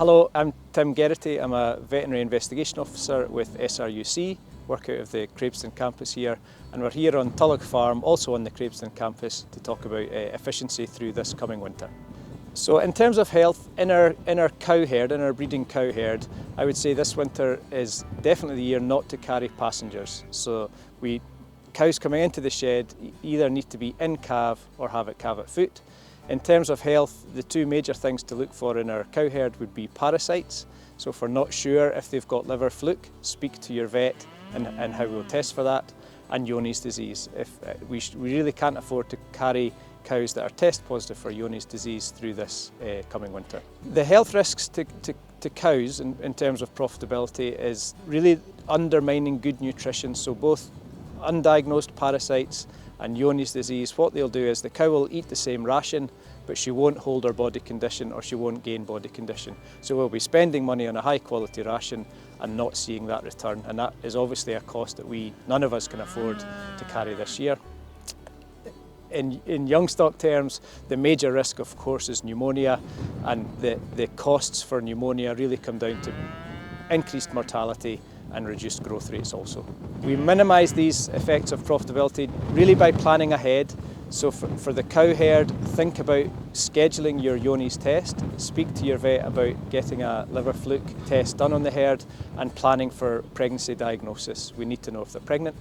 Hello, I'm Tim Geraghty. I'm a Veterinary Investigation Officer with SRUC, work out of the Craibston campus here, and we're here on Tulloch Farm, also on the Craibston campus, to talk about efficiency through this coming winter. So in terms of health, in our cow herd, in our breeding cow herd, I would say this winter is definitely the year not to carry passengers. So cows coming into the shed either need to be in calve or have it calve at foot. In terms of health, the two major things to look for in our cow herd would be parasites. So if we're not sure if they've got liver fluke, speak to your vet and how we'll test for that. And Johne's disease. We really can't afford to carry cows that are test positive for Johne's disease through this coming winter. The health risks to cows in terms of profitability is really undermining good nutrition. So both undiagnosed parasites and Johne's disease, what they'll do is the cow will eat the same ration, but she won't hold her body condition or she won't gain body condition. So we'll be spending money on a high quality ration and not seeing that return. And that is obviously a cost that none of us can afford to carry this year. In young stock terms, the major risk of course is pneumonia, and the costs for pneumonia really come down to increased mortality and reduced growth rates also. We minimise these effects of profitability really by planning ahead. So for the cow herd, think about scheduling your Johne's test, speak to your vet about getting a liver fluke test done on the herd, and planning for pregnancy diagnosis. We need to know if they're pregnant.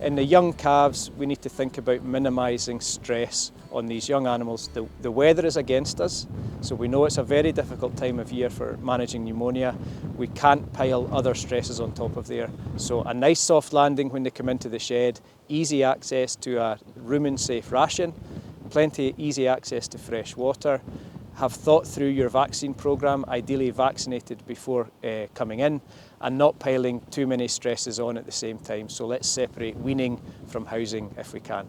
In the young calves, we need to think about minimising stress on these young animals. The weather is against us, so we know it's a very difficult time of year for managing pneumonia. We can't pile other stresses on top of there. So a nice soft landing when they come into the shed, easy access to a rumen-safe ration, plenty easy access to fresh water. Have thought through your vaccine programme, ideally vaccinated before coming in, and not piling too many stresses on at the same time. So let's separate weaning from housing if we can.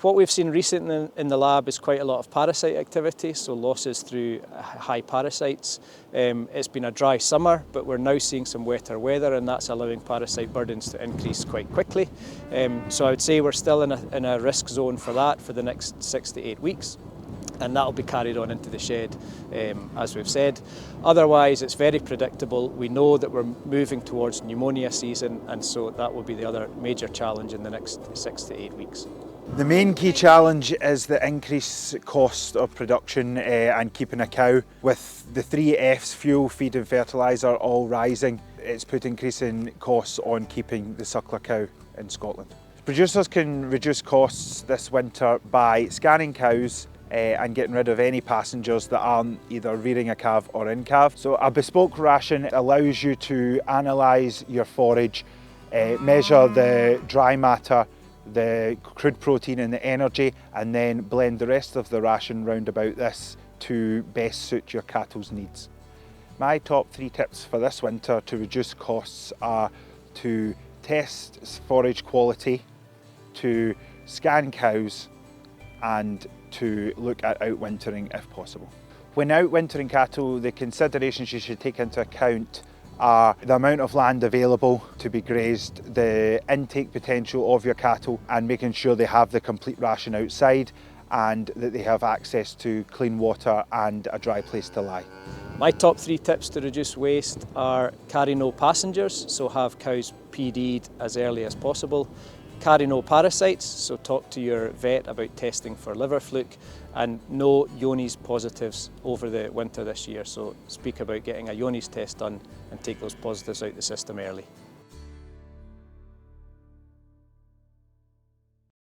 What we've seen recently in the lab is quite a lot of parasite activity, so losses through high parasites. It's been a dry summer, but we're now seeing some wetter weather, and that's allowing parasite burdens to increase quite quickly. So I would say we're still in a risk zone for that for the next 6 to 8 weeks. And that'll be carried on into the shed, as we've said. Otherwise, it's very predictable. We know that we're moving towards pneumonia season, and so that will be the other major challenge in the next 6 to 8 weeks. The main key challenge is the increased cost of production and keeping a cow. With the 3 Fs, fuel, feed and fertiliser, all rising, it's put increasing costs on keeping the suckler cow in Scotland. Producers can reduce costs this winter by scanning cows and getting rid of any passengers that aren't either rearing a calf or in calf. So a bespoke ration allows you to analyse your forage, measure the dry matter, the crude protein and the energy, and then blend the rest of the ration round about this to best suit your cattle's needs. My top 3 tips for this winter to reduce costs are to test forage quality, to scan cows, and to look at outwintering if possible. When outwintering cattle, the considerations you should take into account are the amount of land available to be grazed, the intake potential of your cattle, and making sure they have the complete ration outside and that they have access to clean water and a dry place to lie. My top 3 tips to reduce waste are carry no passengers, so have cows PD'd as early as possible. Carry no parasites, so talk to your vet about testing for liver fluke, and no Johne's positives over the winter this year, so speak about getting a Johne's test done and take those positives out the system early.